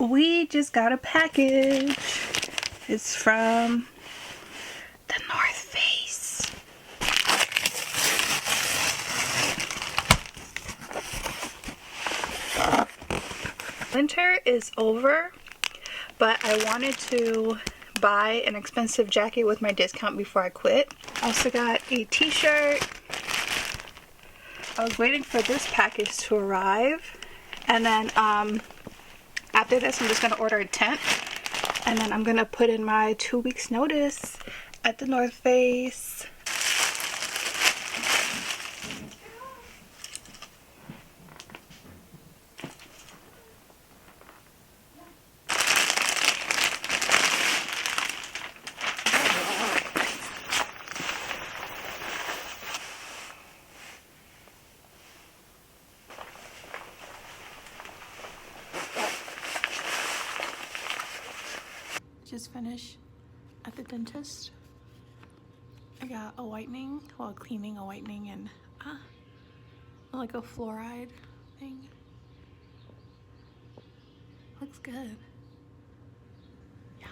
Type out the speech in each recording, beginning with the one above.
We just got a package. It's from the North Face. Winter is over, but I wanted to buy an expensive jacket with my discount before I quit. I also got a t-shirt. I was waiting for this package to arrive, and then after this I'm just gonna order a tent, and then I'm gonna put in my 2 weeks notice at the North Face. Just finished at the dentist. I got a whitening, well, cleaning, a whitening, and like a fluoride thing. Looks good. Yeah.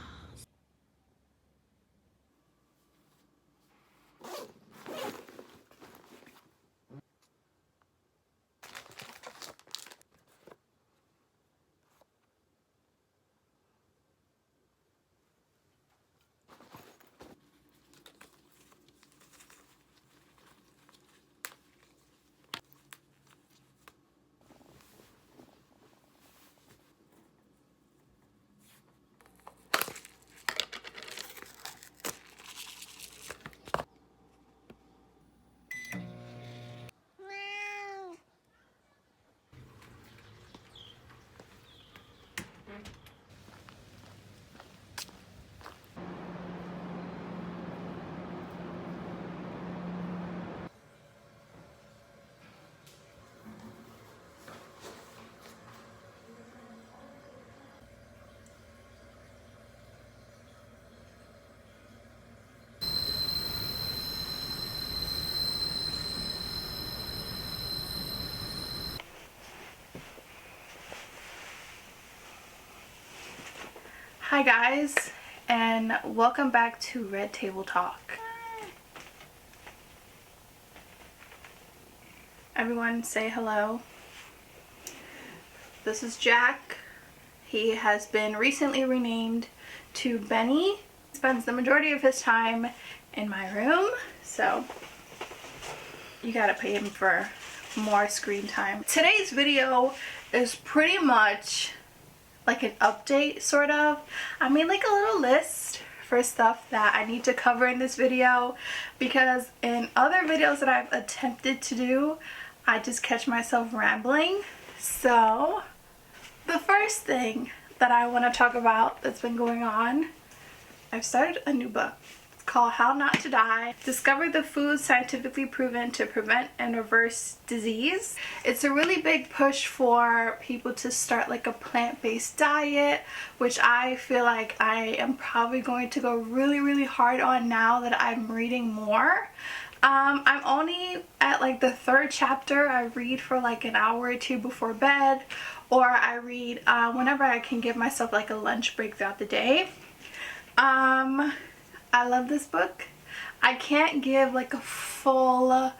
Hi guys, and welcome back to Red Table Talk. Everyone say hello. This is Jack. He has been recently renamed to Benny. He spends the majority of his time in my room, so you gotta pay him for more screen time. Today's video is pretty much like an update, sort of. I made like a little list for stuff that I need to cover in this video, because in other videos that I've attempted to do, I just catch myself rambling. So the first thing that I want to talk about that's been going on, I've started a new book. It's called How Not to Die: Discover the Foods Scientifically Proven to Prevent and Reverse Disease. It's a really big push for people to start like a plant-based diet, which I feel like I am probably going to go really hard on now that I'm reading more. I'm only at like the 3rd chapter. I read for like an hour or two before bed, or I read whenever I can give myself like a lunch break throughout the day. I love this book. I can't give like a full,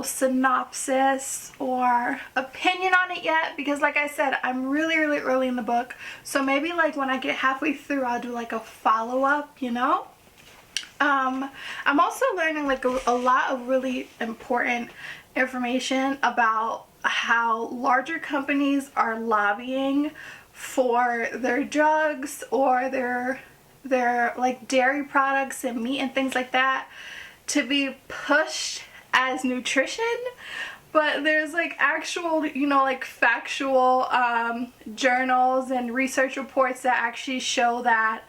synopsis or opinion on it yet, because like I said, I'm really early in the book. So maybe like when I get halfway through, I'll do like a follow-up, I'm also learning like a lot of really important information about how larger companies are lobbying for their drugs or their like dairy products and meat and things like that to be pushed as nutrition, but there's like actual, like factual journals and research reports that actually show that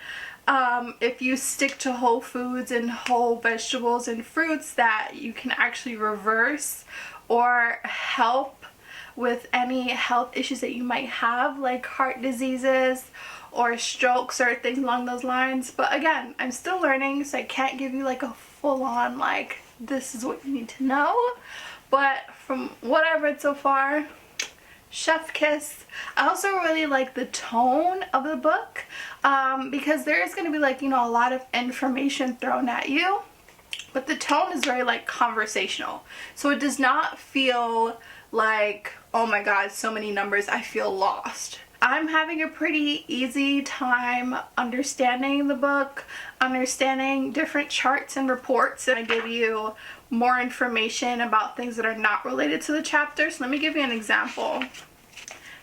if you stick to whole foods and whole vegetables and fruits, that you can actually reverse or help with any health issues that you might have, like heart diseases or strokes or things along those lines. But again, I'm still learning, so I can't give you like a full-on like this is what you need to know, but from what I've read so far, Chef Kiss. I also really like the tone of the book because there is going to be like, you know, a lot of information thrown at you, but the tone is very like conversational. So it does not feel like, oh my god, so many numbers, I feel lost. I'm having a pretty easy time understanding the book, understanding different charts and reports, and I give you more information about things that are not related to the chapters. Let me give you an example.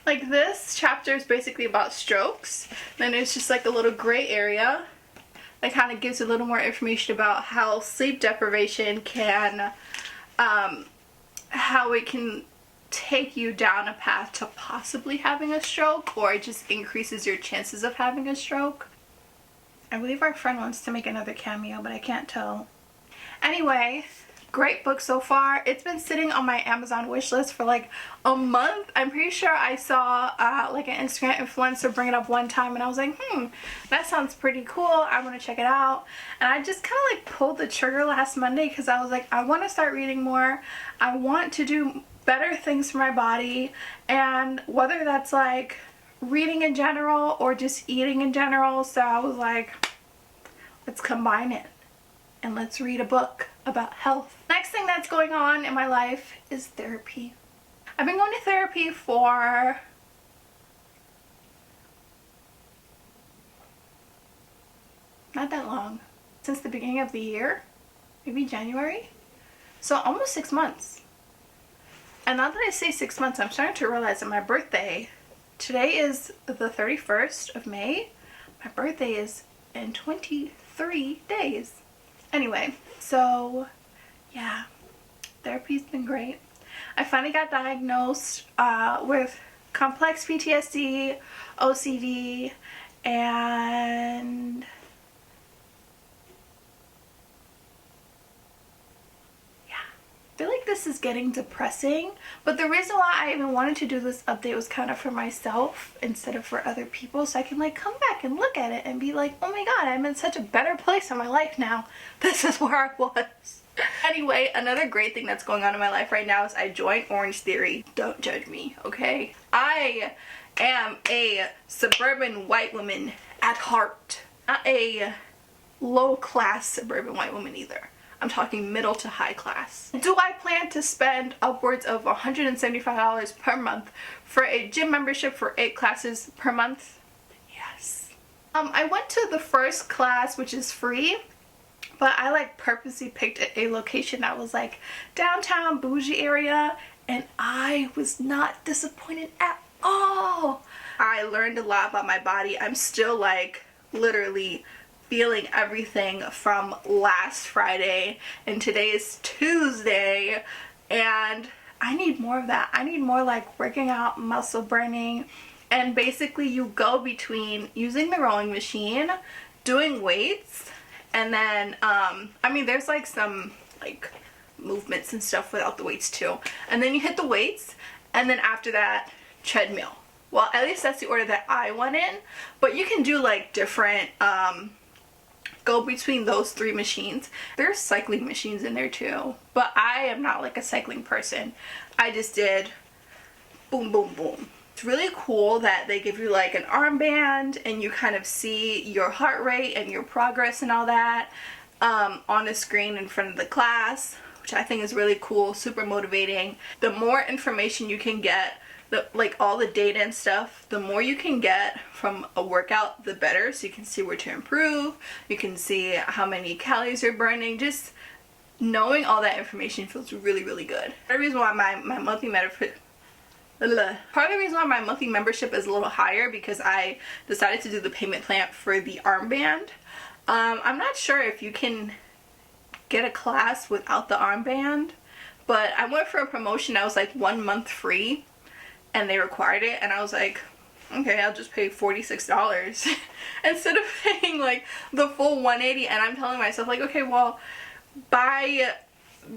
Like this chapter is basically about strokes. Then there's just like a little gray area that kind of gives a little more information about how sleep deprivation can, how it can take you down a path to possibly having a stroke, or it just increases your chances of having a stroke. I believe our friend wants to make another cameo, but I can't tell. Anyway, great book so far. It's been sitting on my Amazon wish list for like a month. I'm pretty sure I saw like an Instagram influencer bring it up one time and I was like, that sounds pretty cool. I want to check it out. And I just kind of like pulled the trigger last Monday because I was like, I want to start reading more. I want to do better things for my body, and whether that's like reading in general or just eating in general. So I was like, let's combine it and let's read a book about health. Next thing that's going on in my life is therapy. I've been going to therapy for not that long, since the beginning of the year, maybe January, so almost 6 months. And now that I say 6 months, I'm starting to realize that my birthday, today is the 31st of May, my birthday is in 23 days. Anyway, so yeah, therapy's been great. I finally got diagnosed with complex PTSD, OCD, and I feel like this is getting depressing, but the reason why I even wanted to do this update was kind of for myself instead of for other people, so I can like come back and look at it and be like, oh my god, I'm in such a better place in my life now. This is where I was. Anyway, another great thing that's going on in my life right now is I joined Orange Theory. Don't judge me, okay? I am a suburban white woman at heart. Not a low-class suburban white woman either. I'm talking middle to high class. Do I plan to spend upwards of $175 per month for a gym membership for 8 classes per month? Yes. I went to the first class, which is free, but I like purposely picked a location that was like downtown bougie area, and I was not disappointed at all. I learned a lot about my body. I'm still like literally feeling everything from last Friday, and today is Tuesday, and I need more of that. I need more like working out, muscle burning, and basically you go between using the rowing machine, doing weights, and then I mean there's like some like movements and stuff without the weights too, and then you hit the weights, and then after that treadmill. Well, at least that's the order that I went in, but you can do like different go between those 3 machines. There's cycling machines in there too, but I am not like a cycling person. I just did boom boom boom. It's really cool that they give you like an armband and you kind of see your heart rate and your progress and all that on a screen in front of the class, which I think is really cool, super motivating. The more information you can get, like all the data and stuff, the more you can get from a workout, the better. So you can see where to improve, you can see how many calories you're burning. Just knowing all that information feels really, really good. Part of the reason why my monthly membership is a little higher because I decided to do the payment plan for the armband. I'm not sure if you can get a class without the armband, but I went for a promotion that was like 1 month free, and they required it, and I was like, okay, I'll just pay $46 instead of paying like the full $180. And I'm telling myself like, okay, well, by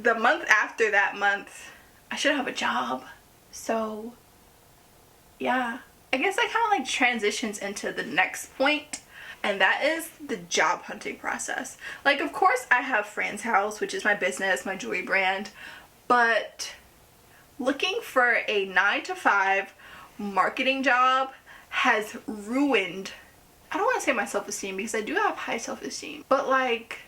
the month after that month I should have a job. So yeah, I guess that kind of like transitions into the next point, and that is the job hunting process. Like, of course I have Fran's House, which is my business, my jewelry brand, but looking for a 9 to 5 marketing job has ruined, I don't want to say my self-esteem because I do have high self-esteem, but like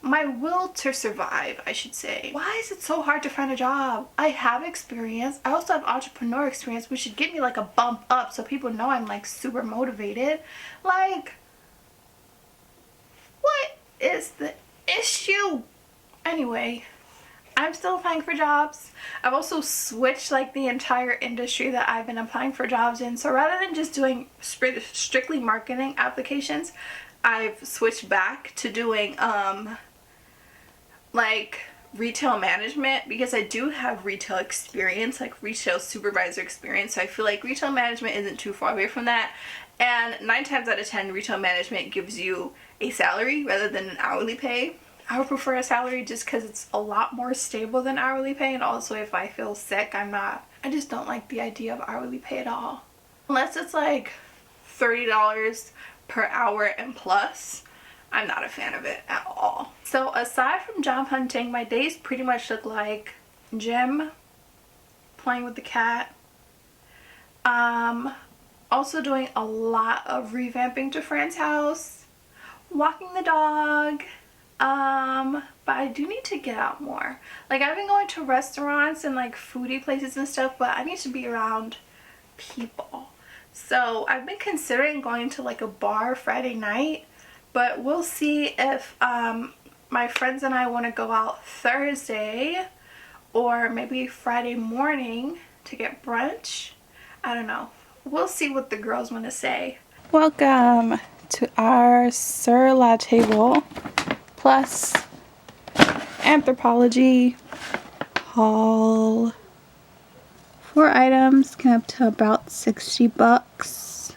my will to survive, I should say. Why is it so hard to find a job? I have experience. I also have entrepreneur experience, which should give me like a bump up so people know I'm like super motivated. Like, what is the issue? Anyway, I'm still applying for jobs. I've also switched like the entire industry that I've been applying for jobs in. So rather than just doing strictly marketing applications, I've switched back to doing like retail management, because I do have retail experience, like retail supervisor experience. So I feel like retail management isn't too far away from that. And 9 times out of 10, retail management gives you a salary rather than an hourly pay. I would prefer a salary just because it's a lot more stable than hourly pay. And also if I feel sick, I just don't like the idea of hourly pay at all. Unless it's like $30 per hour and plus, I'm not a fan of it at all. So aside from job hunting, my days pretty much look like gym, playing with the cat, also doing a lot of revamping to friend's house, walking the dog, but I do need to get out more. Like, I've been going to restaurants and like foodie places and stuff, but I need to be around people. So I've been considering going to like a bar Friday night, but we'll see if my friends and I want to go out Thursday or maybe Friday morning to get brunch. I don't know. We'll see what the girls want to say. Welcome to our Sur La table plus Anthropologie haul. 4 items came up to about $60.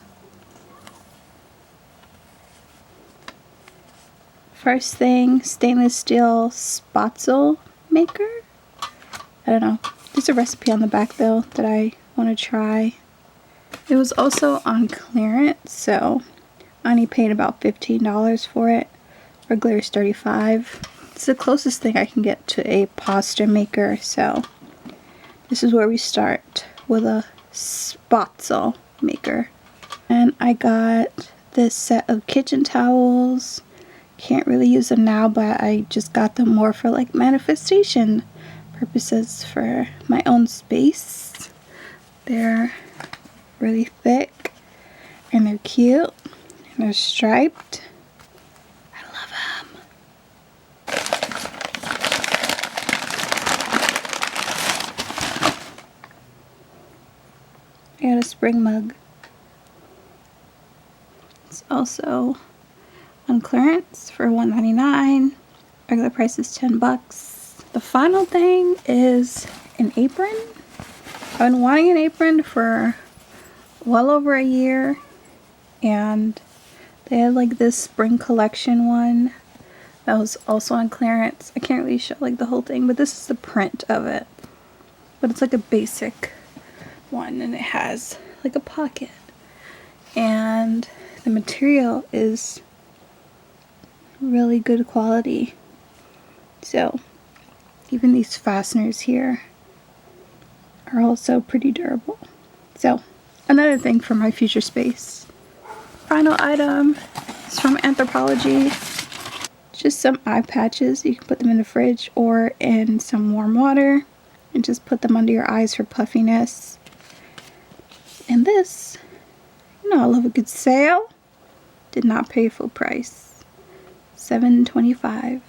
First thing, stainless steel spatzel maker. I don't know. There's a recipe on the back though that I want to try. It was also on clearance, so I only paid about $15 for it. Regular is $35. It's the closest thing I can get to a pasta maker, so this is where we start with a spatzel maker. And I got this set of kitchen towels. Can't really use them now, but I just got them more for like manifestation purposes for my own space. They're really thick and they're cute and they're striped. I love them. I got a spring mug. It's also on clearance for $1.99. Regular price is $10. The final thing is an apron. I've been wanting an apron for well over a year, and they had like this spring collection one that was also on clearance. I can't really show like the whole thing, but this is the print of it. But it's like a basic one, and it has like a pocket, and the material is really good quality. So even these fasteners here are also pretty durable. So another thing for my future space. Final item is from Anthropologie. Just some eye patches. You can put them in the fridge or in some warm water and just put them under your eyes for puffiness. And this, you know, I love a good sale. Did not pay full price. $7.25.